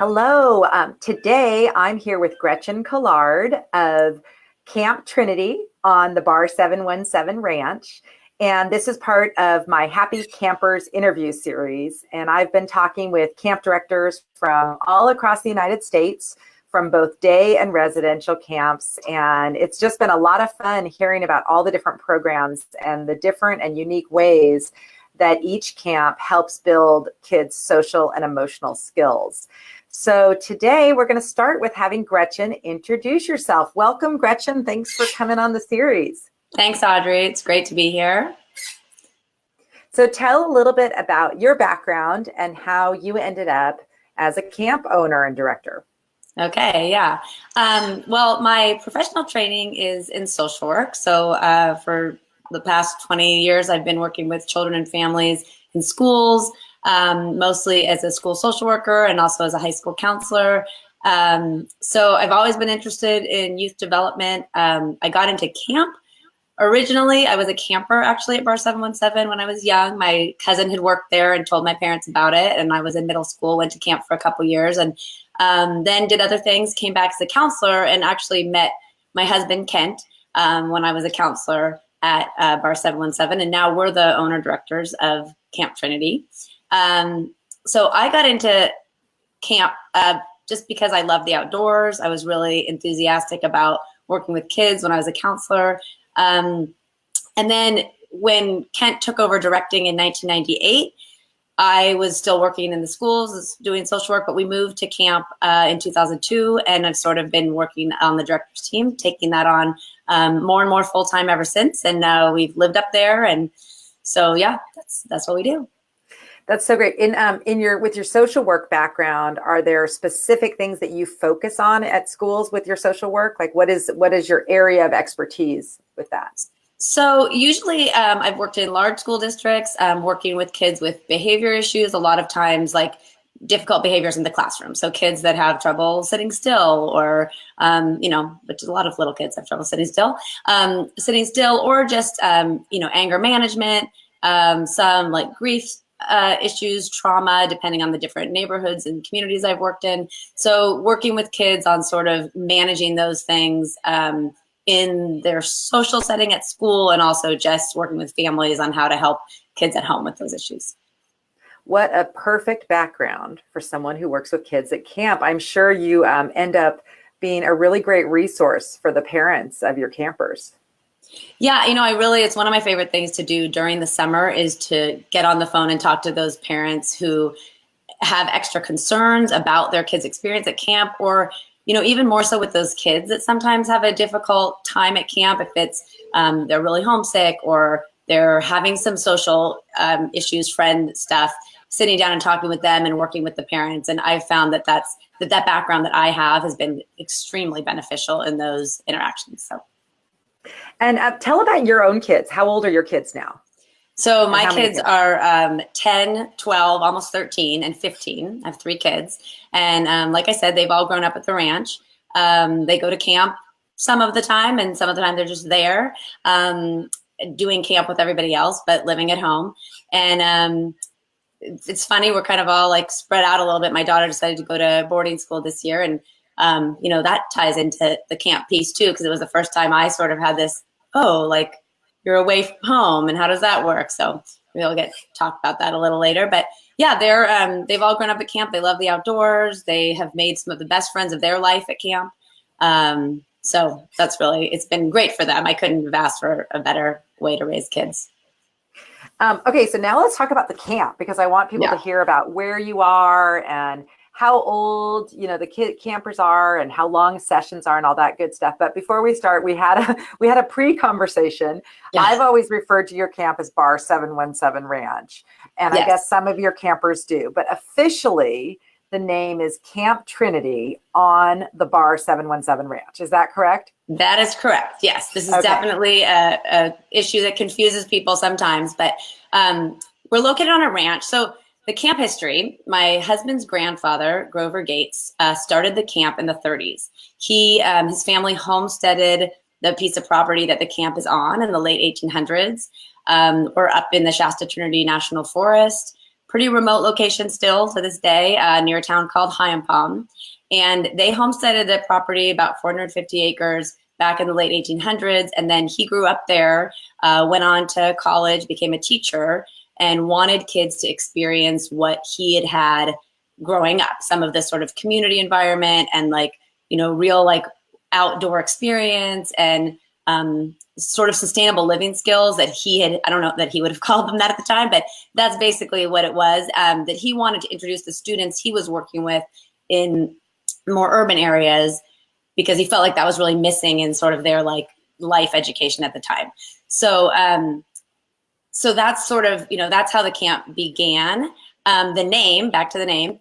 Hello. Today I'm here with Gretchen Collard of Camp Trinity on the Bar 717 Ranch. And this is part of my Happy Campers interview series. And I've been talking with camp directors from all across the United States, from both day and residential camps. And it's just been a lot of fun hearing about all the different programs and the different and unique ways that each camp helps build kids' social and emotional skills. So today we're going to start with having Gretchen introduce yourself. Welcome, Gretchen. Thanks for coming on the series. Thanks, Audrey. It's great to be here. So tell a little bit about your background and how you ended up as a camp owner and director. Okay, yeah. Well, my professional training is in social work. So for the past 20 years, I've been working with children and families in schools, mostly as a school social worker and also as a high school counselor. So I've always been interested in youth development. I got into camp. Originally, I was a camper actually at Bar 717 when I was young. My cousin had worked there and told my parents about it. And I was in middle school, went to camp for a couple years and then did other things, came back as a counselor and actually met my husband, Kent, when I was a counselor at Bar 717. And now we're the owner directors of Camp Trinity. So I got into camp just because I love the outdoors. I was really enthusiastic about working with kids when I was a counselor. And then when Kent took over directing in 1998, I was still working in the schools, doing social work, but we moved to camp in 2002, and I've sort of been working on the director's team, taking that on more and more full-time ever since, and we've lived up there, and so yeah, that's what we do. That's so great. With your social work background, are there specific things that you focus on at schools with your social work? Like what is your area of expertise with that? So usually I've worked in large school districts, working with kids with behavior issues, a lot of times like difficult behaviors in the classroom. So kids that have trouble sitting still or, but a lot of little kids have trouble sitting still, or just, anger management, some like grief issues, trauma, depending on the different neighborhoods and communities I've worked in. So working with kids on sort of managing those things in their social setting at school, and also just working with families on how to help kids at home with those issues. What a perfect background for someone who works with kids at camp. I'm sure you end up being a really great resource for the parents of your campers. Yeah, it's one of my favorite things to do during the summer is to get on the phone and talk to those parents who have extra concerns about their kids' experience at camp, or even more so with those kids that sometimes have a difficult time at camp, if it's they're really homesick or they're having some social issues, friend stuff, sitting down and talking with them and working with the parents. And I've found that that background that I have has been extremely beneficial in those interactions. So. And tell about your own kids. How old are your kids now? So my kids are 10, 12, almost 13, and 15. I have 3 kids. And like I said, they've all grown up at the ranch. They go to camp some of the time, and some of the time they're just there doing camp with everybody else, but living at home. And it's funny, we're kind of all like spread out a little bit. My daughter decided to go to boarding school this year, and that ties into the camp piece too, because it was the first time I sort of had this, you're away from home and how does that work? So we'll get to talk about that a little later. But yeah, they've all grown up at camp. They love the outdoors. They have made some of the best friends of their life at camp. So it's been great for them. I couldn't have asked for a better way to raise kids. Okay, so now let's talk about the camp, because I want people to hear about where you are and how old, the campers are and how long sessions are and all that good stuff. But before we start, we had a pre-conversation. Yes. I've always referred to your camp as Bar 717 Ranch. And yes. I guess some of your campers do. But officially, the name is Camp Trinity on the Bar 717 Ranch. Is that correct? That is correct. Yes. This is definitely a issue that confuses people sometimes. But we're located on a ranch. So the camp history, my husband's grandfather, Grover Gates, started the camp in the 30s. His family homesteaded the piece of property that the camp is on in the late 1800s. We're up in the Shasta Trinity National Forest. pretty remote location still to this day, near a town called Hyampom. And they homesteaded the property, about 450 acres, back in the late 1800s. And then he grew up there, went on to college, became a teacher, and wanted kids to experience what he had had growing up, some of this sort of community environment and like, real like outdoor experience and sort of sustainable living skills that he had, I don't know that he would have called them that at the time, but that's basically what it was, that he wanted to introduce the students he was working with in more urban areas because he felt like that was really missing in sort of their like life education at the time. So, so that's sort of, that's how the camp began. The name, back to the name,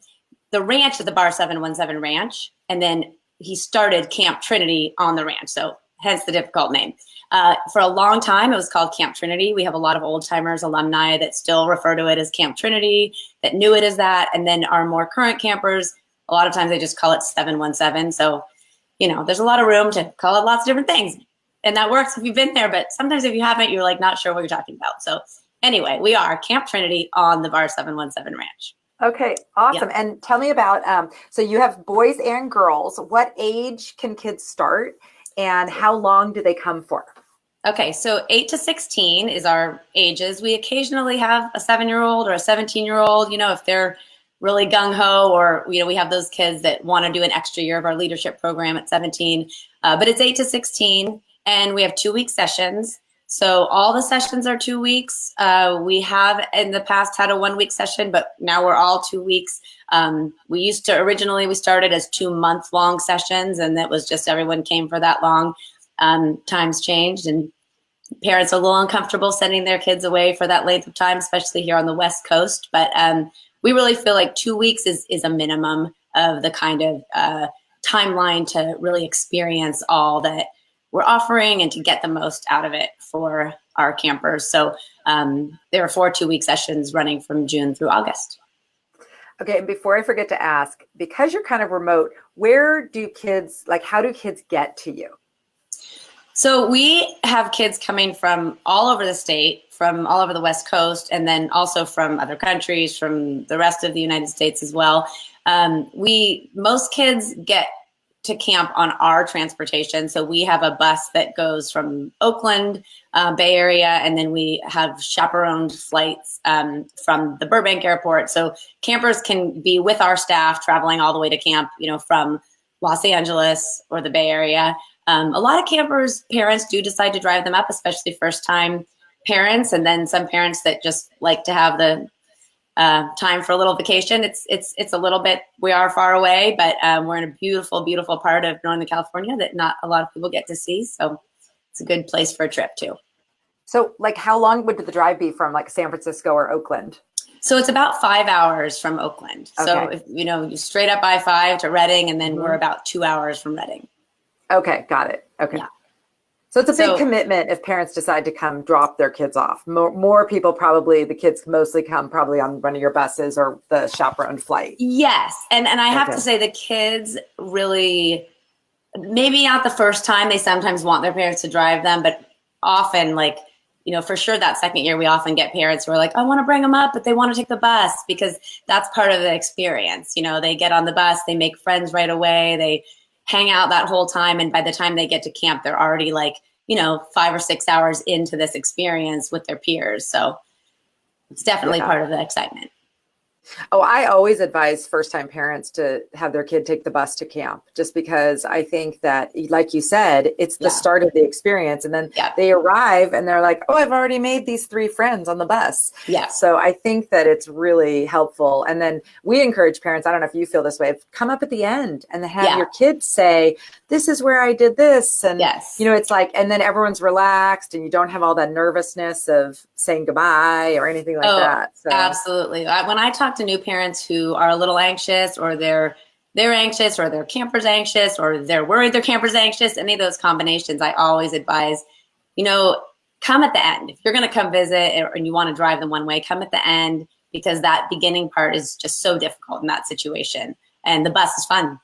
the ranch is the Bar 717 Ranch, and then he started Camp Trinity on the ranch, so hence the difficult name. For a long time, it was called Camp Trinity. We have a lot of old timers, alumni that still refer to it as Camp Trinity, that knew it as that, and then our more current campers, a lot of times they just call it 717. So, there's a lot of room to call it lots of different things, and that works if you've been there, but sometimes if you haven't, you're like not sure what you're talking about. So anyway, we are Camp Trinity on the Bar 717 Ranch. Okay, awesome. Yeah. And tell me about, so you have boys and girls. What age can kids start and how long do they come for? Okay, so 8 to 16 is our ages. We occasionally have a 7-year-old or a 17-year-old, if they're really gung-ho, or, we have those kids that want to do an extra year of our leadership program at 17. But it's 8 to 16, and we have 2-week sessions. So all the sessions are 2 weeks. We have in the past had a 1-week session, but now we're all 2 weeks. We started as 2-month-long sessions, and that was just everyone came for that long. Times changed, and parents are a little uncomfortable sending their kids away for that length of time, especially here on the West Coast. But we really feel like 2 weeks is a minimum of the kind of timeline to really experience all that we're offering and to get the most out of it for our campers. So there are 4 2-week sessions running from June through August. Okay, and before I forget to ask, because you're kind of remote, how do kids get to you? So we have kids coming from all over the state, from all over the West Coast, and then also from other countries, from the rest of the United States as well. Most kids get to camp on our transportation. So we have a bus that goes from Oakland, Bay Area, and then we have chaperoned flights from the Burbank airport. So campers can be with our staff traveling all the way to camp, from Los Angeles or the Bay Area. A lot of campers, parents do decide to drive them up, especially first-time parents, and then some parents that just like to have the time for a little vacation. It's a little bit, we are far away, but we're in a beautiful, beautiful part of Northern California that not a lot of people get to see. So it's a good place for a trip too. So how long would the drive be from San Francisco or Oakland? So it's about 5 hours from Oakland. Okay. So if, you straight up I-5 to Redding, and then we're about 2 hours from Redding. Okay, got it. Okay. Yeah. So it's a big commitment if parents decide to come drop their kids off. More people probably, the kids mostly come probably on one of your buses or the chaperoned flight. Yes. And I have to say the kids really, maybe not the first time, they sometimes want their parents to drive them, but often for sure that second year, we often get parents who are like, I want to bring them up, but they want to take the bus because that's part of the experience. They get on the bus, they make friends right away, they hang out that whole time. And by the time they get to camp, they're already 5 or 6 hours into this experience with their peers. So it's definitely part of the excitement. Oh, I always advise first-time parents to have their kid take the bus to camp, just because I think that, like you said, it's the start of the experience. And then they arrive and they're like, oh, I've already made these 3 friends on the bus. Yeah. So I think that it's really helpful. And then we encourage parents, I don't know if you feel this way, come up at the end and have your kids say, this is where I did this. And, it's and then everyone's relaxed and you don't have all that nervousness of saying goodbye or anything like that. So. Absolutely. When I talk to new parents who are a little anxious, or they're anxious, or their camper's anxious, or they're worried their camper's anxious, any of those combinations, I always advise, come at the end. If you're going to come visit and you want to drive them one way, come at the end, because that beginning part is just so difficult in that situation. And the bus is fun.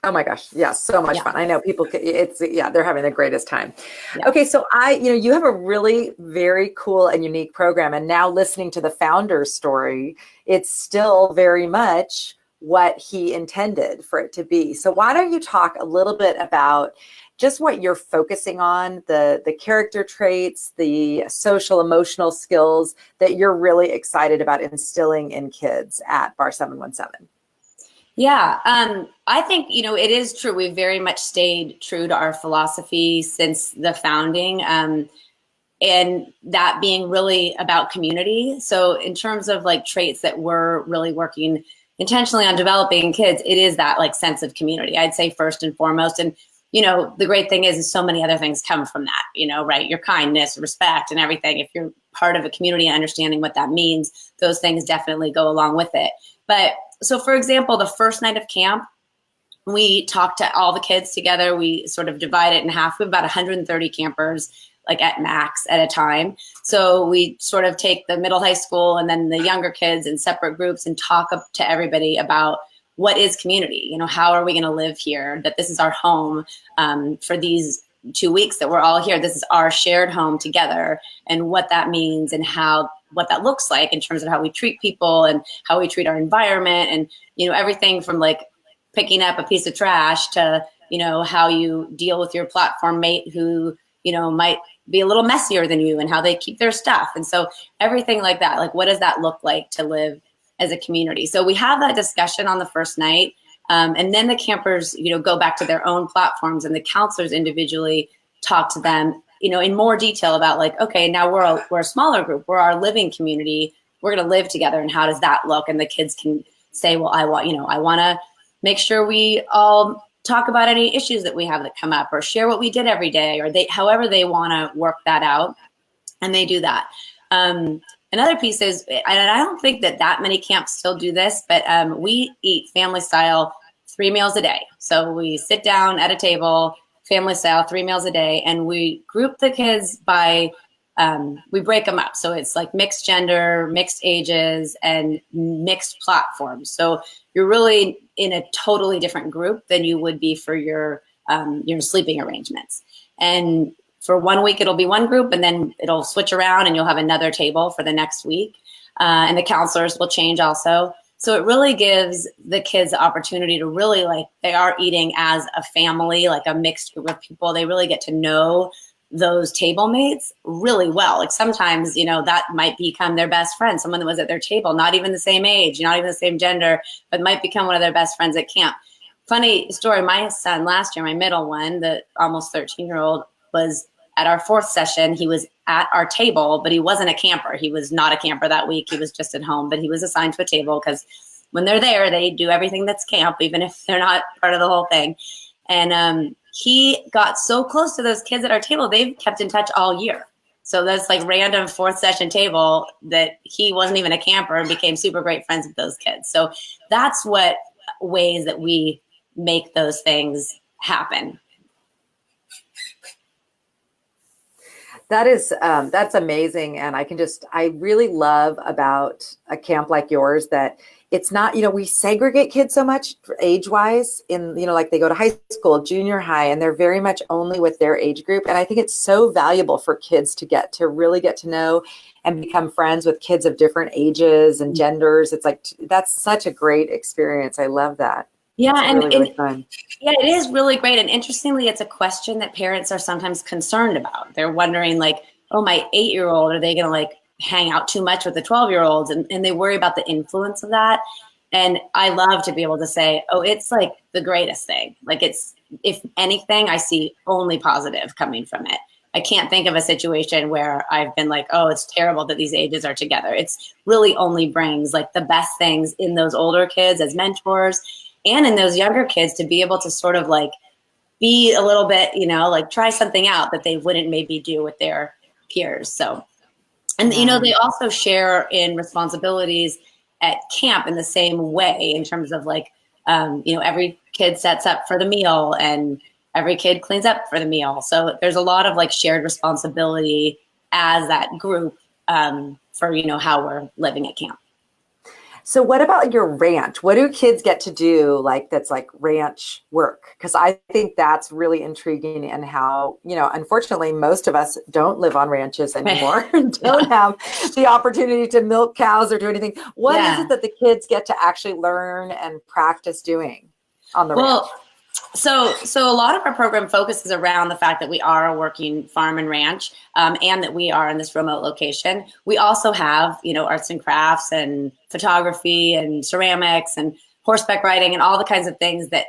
Oh my gosh. Yeah. So much Yeah. fun. I know people, they're having the greatest time. Yeah. Okay. So you have a really very cool and unique program. And now listening to the founder's story, it's still very much what he intended for it to be. So why don't you talk a little bit about just what you're focusing on, the character traits, the social emotional skills that you're really excited about instilling in kids at Bar 717? Yeah, I think, it is true. We've very much stayed true to our philosophy since the founding, and that being really about community. So in terms of like traits that we're really working intentionally on developing in kids, it is that like sense of community, I'd say first and foremost. And, the great thing is so many other things come from that, right? Your kindness, respect, and everything. If you're part of a community and understanding what that means, those things definitely go along with it. But so, for example, the first night of camp, we talked to all the kids together. We sort of divide it in half. We have about 130 campers, like at max at a time. So we sort of take the middle high school and then the younger kids in separate groups and talk up to everybody about what is community. How are we going to live here? That this is our home for these 2 weeks that we're all here. This is our shared home together, and what that means and what that looks like in terms of how we treat people and how we treat our environment, and everything from like picking up a piece of trash to how you deal with your platform mate who might be a little messier than you, and how they keep their stuff. And so everything like that, like what does that look like to live as a community? So we have that discussion on the first night. And then the campers, go back to their own platforms, and the counselors individually talk to them, in more detail about like, okay, now we're a smaller group, we're our living community, we're going to live together, and how does that look? And the kids can say, well, I want to make sure we all talk about any issues that we have that come up, or share what we did every day, or however they want to work that out, and they do that. Another piece is, and I don't think that many camps still do this, but we eat family style 3 meals a day. So we sit down at a table, family style, 3 meals a day, and we group the kids by, we break them up. So it's like mixed gender, mixed ages, and mixed platforms. So you're really in a totally different group than you would be for your sleeping arrangements. And for 1 week, it'll be one group, and then it'll switch around and you'll have another table for the next week. And the counselors will change also. So it really gives the kids the opportunity to really, like, they are eating as a family, like a mixed group of people. They really get to know those table mates really well. Like sometimes, that might become their best friend, someone that was at their table, not even the same age, not even the same gender, but might become one of their best friends at camp. Funny story, my son last year, my middle one, the almost 13-year-old, was at our 4th session. He was at our table, but he wasn't a camper. He was not a camper that week. He was just at home, but he was assigned to a table because when they're there, they do everything that's camp, even if they're not part of the whole thing. And he got so close to those kids at our table, they've kept in touch all year. So that's like random 4th session table that he wasn't even a camper and became super great friends with those kids. So that's what ways that we make those things happen. That's amazing. And I really love about a camp like yours that it's not, we segregate kids so much age wise in, like they go to high school, junior high, and they're very much only with their age group. And I think it's so valuable for kids to really get to know and become friends with kids of different ages and genders. It's like, that's such a great experience. I love that. Yeah. It's really fun. Yeah, it is really great. And interestingly, it's a question that parents are sometimes concerned about. They're wondering like, oh, my 8-year-old, are they going to like hang out too much with the 12-year-olds? And they worry about the influence of that. And I love to be able to say, oh, it's like the greatest thing. Like it's, if anything, I see only positive coming from it. I can't think of a situation where I've been like, oh, it's terrible that these ages are together. It's really only brings like the best things in those older kids as mentors, and in those younger kids to be able to sort of like be a little bit, like try something out that they wouldn't maybe do with their peers. So, and, they also share in responsibilities at camp in the same way in terms of like, every kid sets up for the meal and every kid cleans up for the meal. So there's a lot of like shared responsibility as that group for, how we're living at camp. So what about your ranch? What do kids get to do like that's like ranch work? Because I think that's really intriguing and how, unfortunately, most of us don't live on ranches anymore and don't have the opportunity to milk cows or do anything. What is it that the kids get to actually learn and practice doing on the ranch? So a lot of our program focuses around the fact that we are a working farm and ranch, and that we are in this remote location. We also have, arts and crafts and photography and ceramics and horseback riding and all the kinds of things that,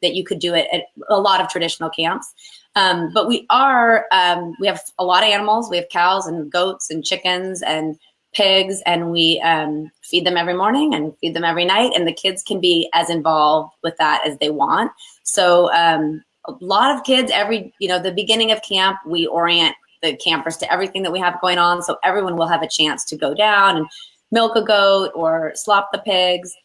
that you could do at a lot of traditional camps. But we have a lot of animals. We have cows and goats and chickens and pigs, and we feed them every morning and feed them every night. And the kids can be as involved with that as they want. So a lot of kids, the beginning of camp, we orient the campers to everything that we have going on. So everyone will have a chance to go down and milk a goat or slop the pigs.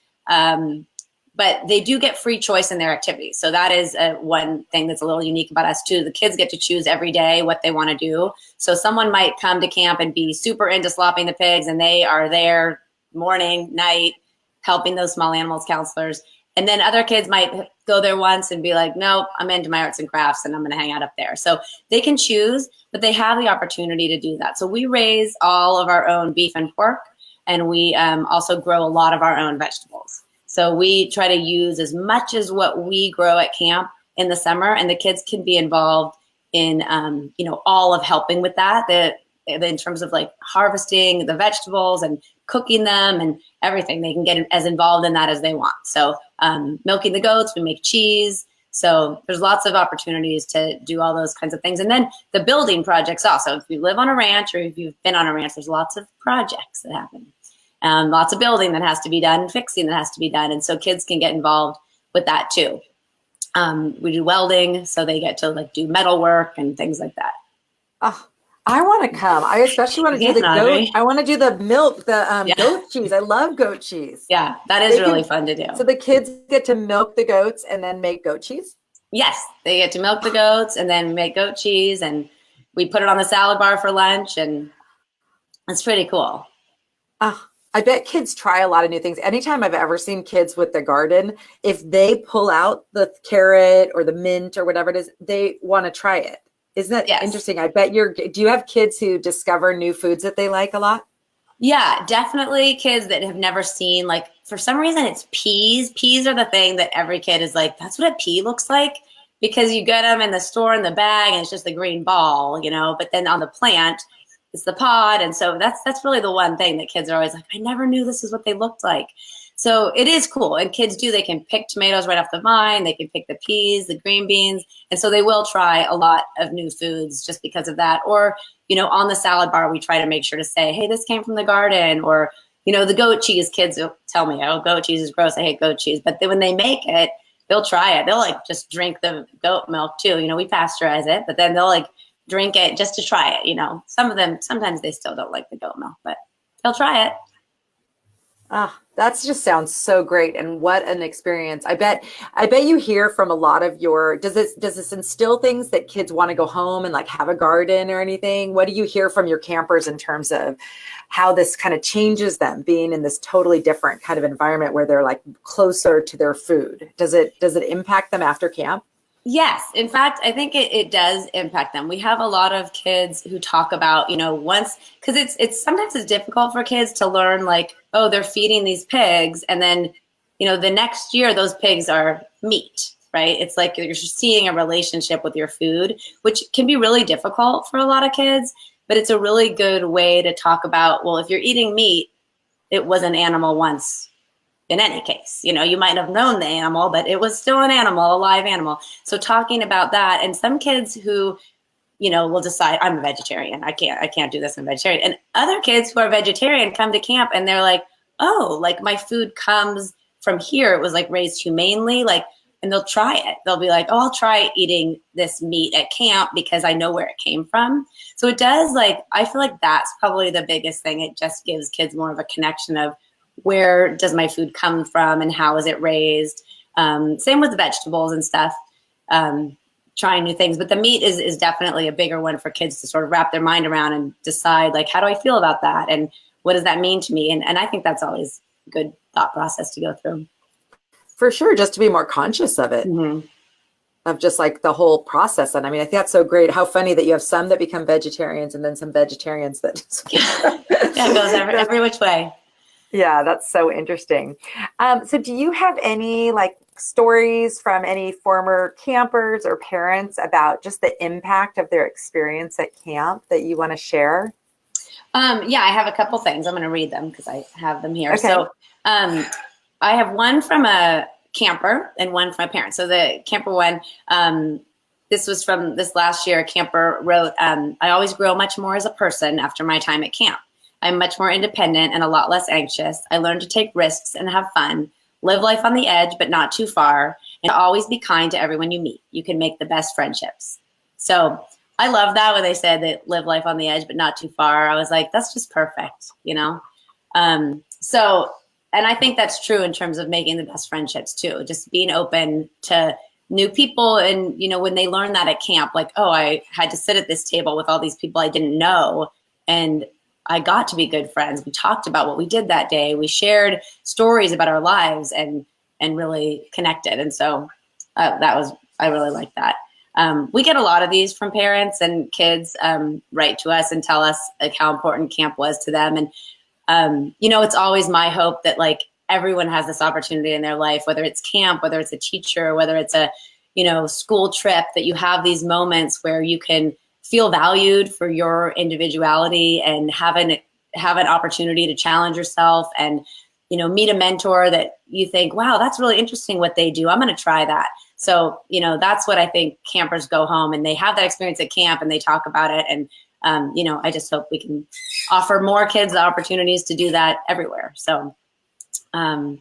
But they do get free choice in their activities. So that is one thing that's a little unique about us too. The kids get to choose every day what they want to do. So someone might come to camp and be super into slopping the pigs, and they are there morning, night, helping those small animals counselors. And then other kids might go there once and be like, no, I'm into my arts and crafts and I'm going to hang out up there. So they can choose, but they have the opportunity to do that. So we raise all of our own beef and pork, and we also grow a lot of our own vegetables. So we try to use as much as what we grow at camp in the summer, and the kids can be involved in, all of helping with that, in terms of like harvesting the vegetables and cooking them and everything. They can get as involved in that as they want. So milking the goats, we make cheese. So there's lots of opportunities to do all those kinds of things. And then the building projects also. If you live on a ranch or if you've been on a ranch, there's lots of projects that happen. Lots of building that has to be done, fixing that has to be done. And so kids can get involved with that too. We do welding, so they get to like do metal work and things like that. Oh, I want to come. I especially want to do the goat. I want to do the milk, goat cheese. I love goat cheese. Yeah, that is really fun to do. So the kids get to milk the goats and then make goat cheese? Yes, they get to milk the goats and then make goat cheese, and we put it on the salad bar for lunch, and it's pretty cool. I bet kids try a lot of new things. Anytime I've ever seen kids with the garden, if they pull out the carrot or the mint or whatever it is, they want to try it. Isn't that interesting? I bet do you have kids who discover new foods that they like a lot? Yeah, definitely kids that have never seen, like, for some reason it's peas. Peas are the thing that every kid is like, that's what a pea looks like, because you get them in the store in the bag and it's just the green ball, but then on the plant, it's the pod. And so that's really the one thing that kids are always like, I never knew this is what they looked like. So it is cool. And kids they can pick tomatoes right off the vine. They can pick the peas, the green beans. And so they will try a lot of new foods just because of that. Or, on the salad bar, we try to make sure to say, hey, this came from the garden. Or, the goat cheese, kids will tell me, oh, goat cheese is gross. I hate goat cheese. But then when they make it, they'll try it. They'll like just drink the goat milk too. We pasteurize it, but then they'll like drink it just to try it. Some of them, sometimes they still don't like the goat milk, but they'll try it. That just sounds so great. And what an experience. I bet you hear from a lot of does this instill things that kids want to go home and like have a garden or anything? What do you hear from your campers in terms of how this kind of changes them being in this totally different kind of environment where they're like closer to their food? Does it impact them after camp? Yes. In fact, I think it does impact them. We have a lot of kids who talk about, once, because it's sometimes it's difficult for kids to learn like, oh, they're feeding these pigs. And then, the next year those pigs are meat, right? It's like you're seeing a relationship with your food, which can be really difficult for a lot of kids, but it's a really good way to talk about, well, if you're eating meat, it was an animal once. In any case, you might have known the animal, but it was still an animal, a live animal. So talking about that, and some kids who, will decide, I'm a vegetarian. I can't do this. I'm a vegetarian. And other kids who are vegetarian come to camp and they're like, oh, like my food comes from here. It was like raised humanely, and they'll try it. They'll be like, oh, I'll try eating this meat at camp because I know where it came from. So it does, I feel like that's probably the biggest thing. It just gives kids more of a connection of, where does my food come from and how is it raised? Same with the vegetables and stuff, trying new things. But the meat is definitely a bigger one for kids to sort of wrap their mind around and decide, like, how do I feel about that? And what does that mean to me? And I think that's always good thought process to go through. For sure, just to be more conscious of it, of just like the whole process. And I mean, I think that's so great. How funny that you have some that become vegetarians and then some vegetarians that it goes every which way. Yeah, that's so interesting. So do you have any like stories from any former campers or parents about just the impact of their experience at camp that you want to share? Yeah, I have a couple things. I'm going to read them because I have them here. Okay. So I have one from a camper and one from a parent. So the camper one, this was from this last year. A camper wrote, I always grow much more as a person after my time at camp. I'm much more independent and a lot less anxious. I learned to take risks and have fun, live life on the edge, but not too far, and always be kind to everyone you meet. You can make the best friendships. So I love that when they said that live life on the edge, but not too far. I was like, that's just perfect, you know? And I think that's true in terms of making the best friendships too, just being open to new people. And, you know, when they learn that at camp, like, oh, I had to sit at this table with all these people I didn't know, and I got to be good friends. We talked about what we did that day. We shared stories about our lives and really connected. And so I really like that. We get a lot of these from parents, and kids write to us and tell us like how important camp was to them. And, you know, it's always my hope that like everyone has this opportunity in their life, whether it's camp, whether it's a teacher, whether it's a, you know, school trip, that you have these moments where you can feel valued for your individuality and have an opportunity to challenge yourself and, you know, meet a mentor that you think, wow, that's really interesting what they do. I'm going to try that. So, you know, that's what I think campers go home and they have that experience at camp and they talk about it. And, you know, I just hope we can offer more kids the opportunities to do that everywhere. So, all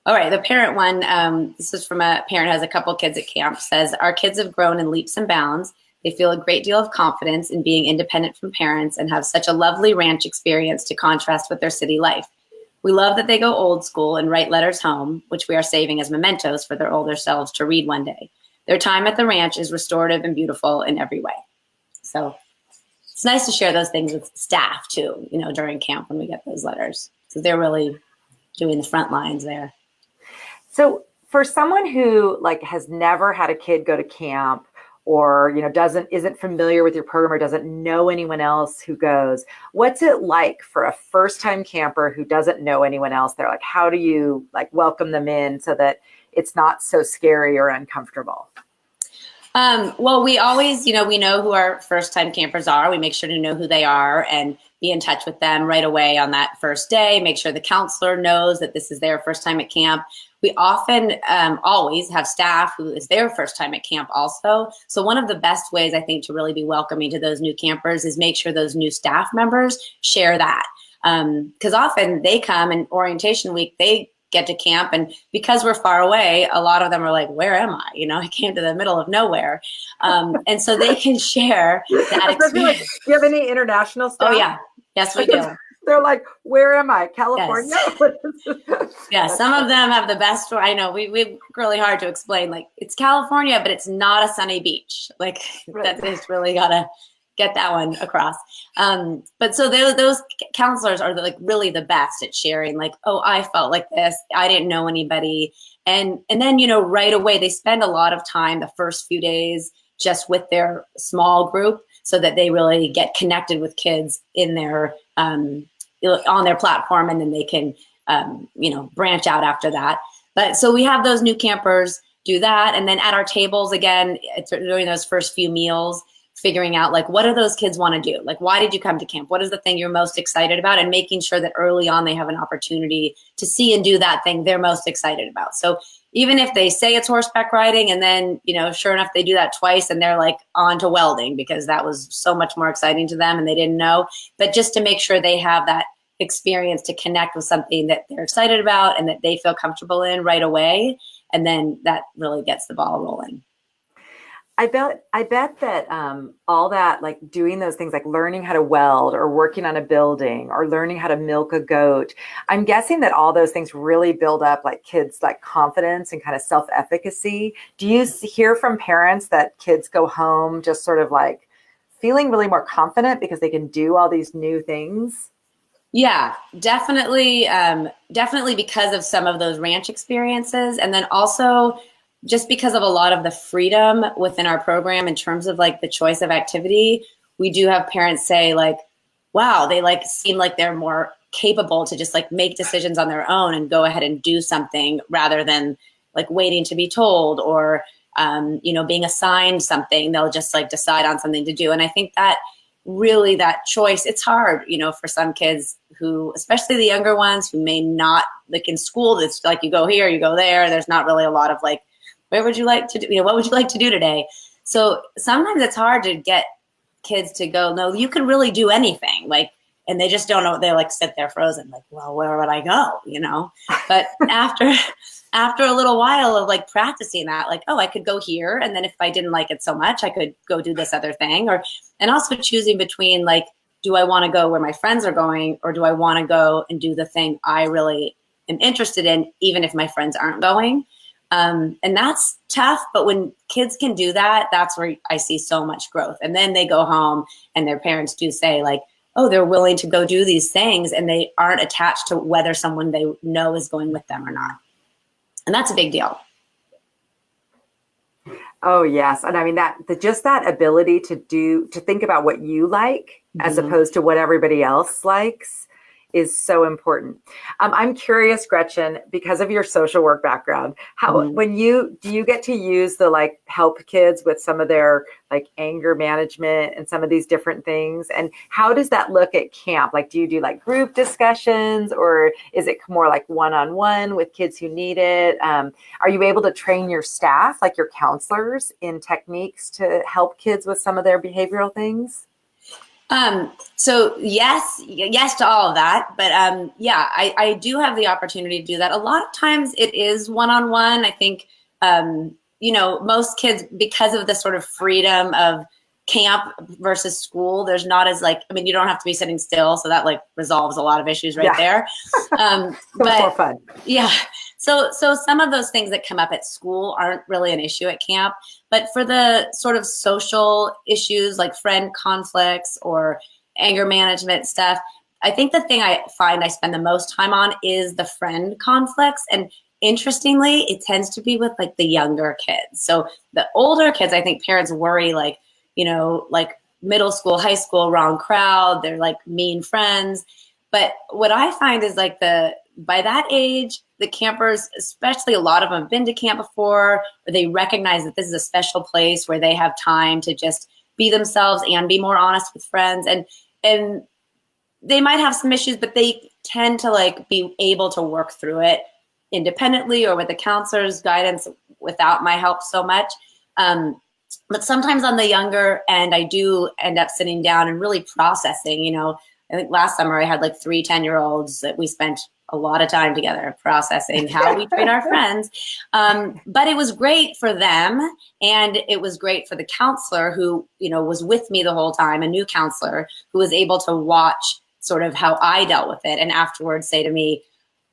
right, the parent one, this is from a parent who has a couple kids at camp, says, our kids have grown in leaps and bounds. They feel a great deal of confidence in being independent from parents and have such a lovely ranch experience to contrast with their city life. We love that they go old school and write letters home, which we are saving as mementos for their older selves to read one day. Their time at the ranch is restorative and beautiful in every way. So it's nice to share those things with staff too, you know, during camp when we get those letters. So they're really doing the front lines there. So for someone who like has never had a kid go to camp, or, you know, isn't familiar with your program or doesn't know anyone else who goes, what's it like for a first-time camper who doesn't know anyone else? They're like, how do you like welcome them in so that it's not so scary or uncomfortable? Well, we always, you know, we know who our first-time campers are. We make sure to know who they are and be in touch with them right away on that first day. Make sure the counselor knows that this is their first time at camp. We often always have staff who is their first time at camp also. So one of the best ways I think to really be welcoming to those new campers is make sure those new staff members share that. Because often they come in orientation week, they get to camp, and because we're far away, a lot of them are like, where am I? You know, I came to the middle of nowhere. And so they can share that experience. Like, do you have any international staff? Oh yeah. Yes, we do. They're like, where am I? California? Yes. Yeah, some of them have the best. I know we work really hard to explain, like, it's California, but it's not a sunny beach. Like, that is really got to get that one across. But so those counselors are like really the best at sharing, like, oh, I felt like this. I didn't know anybody. And then, you know, right away, they spend a lot of time the first few days just with their small group so that they really get connected with kids in their on their platform, and then they can, you know, branch out after that. But so we have those new campers do that. And then at our tables, again, during those first few meals, figuring out like, what do those kids want to do? Like, why did you come to camp? What is the thing you're most excited about? And making sure that early on they have an opportunity to see and do that thing they're most excited about. So even if they say it's horseback riding and then, you know, sure enough, they do that twice and they're like on to welding because that was so much more exciting to them and they didn't know. But just to make sure they have that experience to connect with something that they're excited about and that they feel comfortable in right away. And then that really gets the ball rolling. I bet that all that, like doing those things like learning how to weld or working on a building or learning how to milk a goat, I'm guessing that all those things really build up like kids' like confidence and kind of self-efficacy. Do you hear from parents that kids go home just sort of like feeling really more confident because they can do all these new things? Yeah, definitely. Definitely because of some of those ranch experiences. And then also just because of a lot of the freedom within our program in terms of like the choice of activity, we do have parents say like, wow, they like seem like they're more capable to just like make decisions on their own and go ahead and do something rather than like waiting to be told or, being assigned something. They'll just like decide on something to do. And I think that really that choice, it's hard, for some kids who, especially the younger ones who may not, like in school, it's like you go here, you go there. There's not really a lot of like, where would you like to do, what would you like to do today? So sometimes it's hard to get kids to go, no, you can really do anything. Like, and they just don't know. They like sit there frozen, like, well, where would I go? But after a little while of like practicing that, like, oh, I could go here. And then if I didn't like it so much, I could go do this other thing. And also choosing between like, do I want to go where my friends are going, or do I want to go and do the thing I really am interested in, even if my friends aren't going? And that's tough. But when kids can do that, that's where I see so much growth. And then they go home and their parents do say like, oh, they're willing to go do these things and they aren't attached to whether someone they know is going with them or not. And that's a big deal. Oh, yes. And I mean, just that ability to think about what you like as opposed to what everybody else likes is so important. I'm curious, Gretchen, because of your social work background, how do you get to use the like help kids with some of their like anger management and some of these different things? And how does that look at camp? Like, do you do like group discussions, or is it more like one-on-one with kids who need it? Are you able to train your staff, like your counselors, in techniques to help kids with some of their behavioral things? So yes to all of that. But yeah, I do have the opportunity to do that. A lot of times it is one-on-one. I think, most kids, because of the sort of freedom of camp versus school, there's not as like, I mean, you don't have to be sitting still. So that like resolves a lot of issues right there. But more fun. Yeah. So some of those things that come up at school aren't really an issue at camp, but for the sort of social issues like friend conflicts or anger management stuff, I think the thing I find I spend the most time on is the friend conflicts. And interestingly, it tends to be with like the younger kids. So the older kids, I think parents worry like, like middle school, high school, wrong crowd, they're like mean friends. But what I find is like by that age, the campers, especially a lot of them have been to camp before, or they recognize that this is a special place where they have time to just be themselves and be more honest with friends. And they might have some issues, but they tend to like be able to work through it independently or with the counselor's guidance without my help so much. But sometimes on the younger end, I do end up sitting down and really processing, I think last summer I had like 3 10-year-olds that we spent a lot of time together processing how we treat our friends. But it was great for them. And it was great for the counselor who, was with me the whole time, a new counselor who was able to watch sort of how I dealt with it. And afterwards say to me,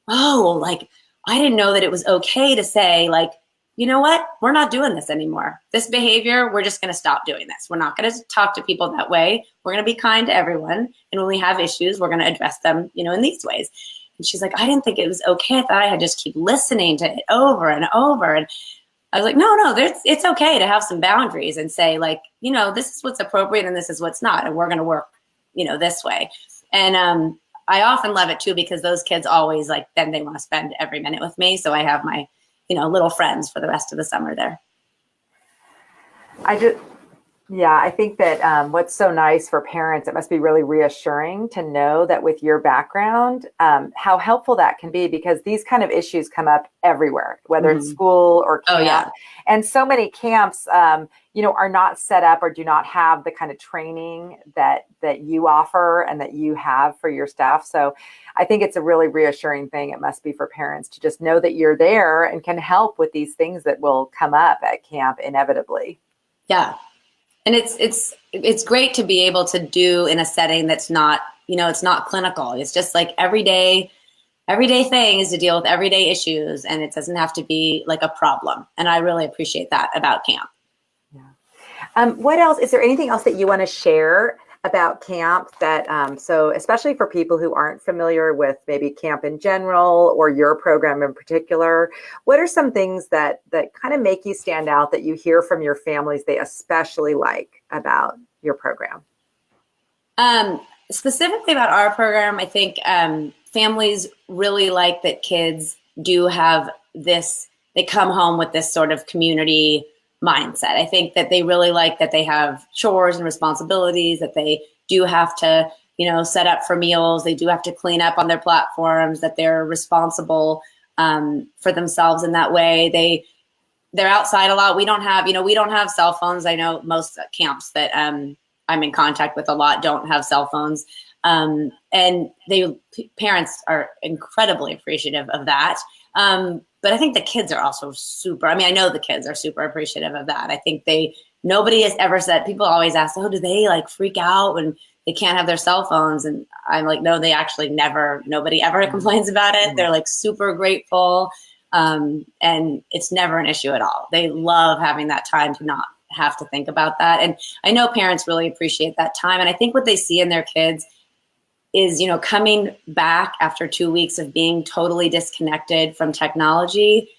oh, like, I didn't know that it was okay to say like, you know what? We're not doing this anymore. This behavior, we're just going to stop doing this. We're not going to talk to people that way. We're going to be kind to everyone. And when we have issues, we're going to address them, in these ways. And she's like, I didn't think it was okay. I thought I had just keep listening to it over and over. And I was like, no, it's okay to have some boundaries and say like, this is what's appropriate and this is what's not. And we're going to work, this way. And I often love it too, because those kids always like, then they want to spend every minute with me. So I have my little friends for the rest of the summer there. I think that what's so nice for parents, it must be really reassuring to know that with your background, how helpful that can be, because these kind of issues come up everywhere, whether it's school or camp. Oh, yeah. And so many camps, are not set up or do not have the kind of training that you offer and that you have for your staff. So I think it's a really reassuring thing. It must be for parents to just know that you're there and can help with these things that will come up at camp inevitably. Yeah. And it's great to be able to do in a setting that's not, it's not clinical. It's just like everyday thing is to deal with everyday issues, and it doesn't have to be like a problem. And I really appreciate that about camp. Yeah. What else? Is there anything else that you want to share about camp that, so especially for people who aren't familiar with maybe camp in general or your program in particular, what are some things that kind of make you stand out that you hear from your families they especially like about your program? Specifically about our program, I think families really like that kids do have this, they come home with this sort of community mindset. I think that they really like that they have chores and responsibilities, that they do have to, set up for meals. They do have to clean up on their platforms, that they're responsible for themselves in that way. They're outside a lot. We don't have cell phones. I know most camps that I'm in contact with a lot don't have cell phones. And parents are incredibly appreciative of that. But I think the kids are also I know the kids are super appreciative of that. I think nobody has ever said, people always ask, oh, do they like freak out when they can't have their cell phones? And I'm like, no, they actually nobody ever complains about it. They're like super grateful. And it's never an issue at all. They love having that time to not have to think about that. And I know parents really appreciate that time. And I think what they see in their kids is, coming back after 2 weeks of being totally disconnected from technology,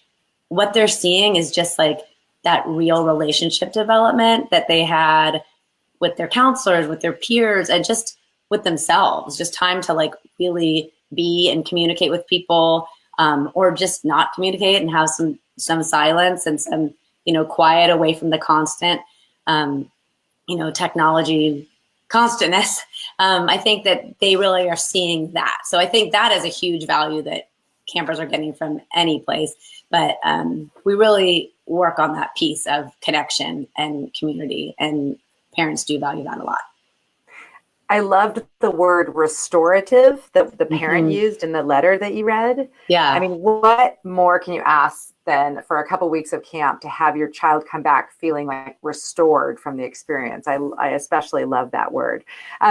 what they're seeing is just like that real relationship development that they had with their counselors, with their peers, and just with themselves, just time to like really be and communicate with people, or just not communicate and have some silence and some, quiet away from the constant, technology constantness. I think that they really are seeing that. So I think that is a huge value that campers are getting from any place. But we really work on that piece of connection and community, and parents do value that a lot. I loved the word restorative that the parent used in the letter that you read. Yeah. I mean, what more can you ask than for a couple weeks of camp to have your child come back feeling like restored from the experience? I especially love that word.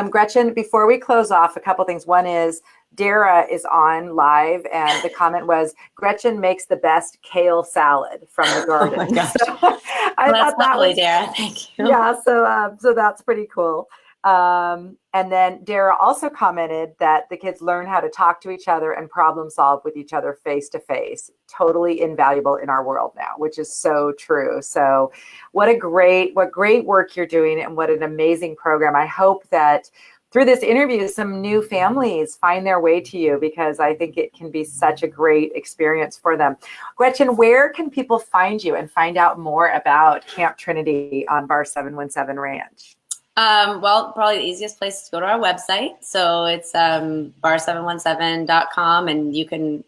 Gretchen, before we close off, a couple things. One is Dara is on live, and the comment was, Gretchen makes the best kale salad from the garden. Oh my gosh. So That's lovely, Dara. Thank you. Yeah, so that's pretty cool. And then Dara also commented that the kids learn how to talk to each other and problem solve with each other face to face. Totally invaluable in our world now, which is so true. So what great work you're doing, and what an amazing program. I hope that through this interview, some new families find their way to you, because I think it can be such a great experience for them. Gretchen, where can people find you and find out more about Camp Trinity on Bar 717 Ranch? Well, probably the easiest place is to go to our website. So it's bar717.com, and you can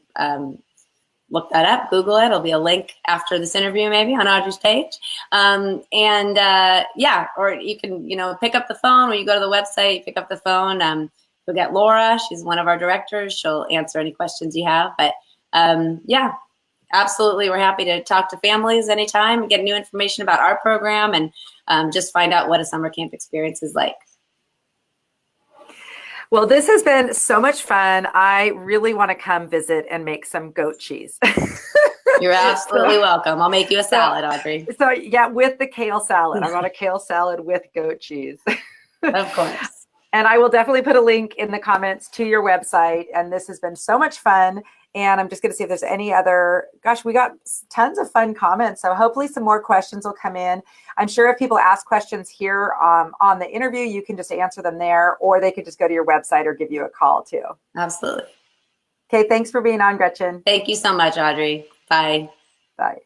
look that up, Google it. It'll be a link after this interview, maybe on Audrey's page. Or you can, pick up the phone when you go to the website, pick up the phone. You'll get Laura. She's one of our directors. She'll answer any questions you have. But absolutely. We're happy to talk to families anytime, get new information about our program, and just find out what a summer camp experience is like. Well, this has been so much fun. I really want to come visit and make some goat cheese. You're absolutely welcome. I'll make you a salad, Audrey. So yeah, with the kale salad. I want a kale salad with goat cheese. Of course. And I will definitely put a link in the comments to your website. And this has been so much fun. And I'm just going to see if there's any other, we got tons of fun comments. So hopefully some more questions will come in. I'm sure if people ask questions here on the interview, you can just answer them there, or they could just go to your website or give you a call too. Absolutely. Okay, thanks for being on, Gretchen. Thank you so much, Audrey. Bye. Bye.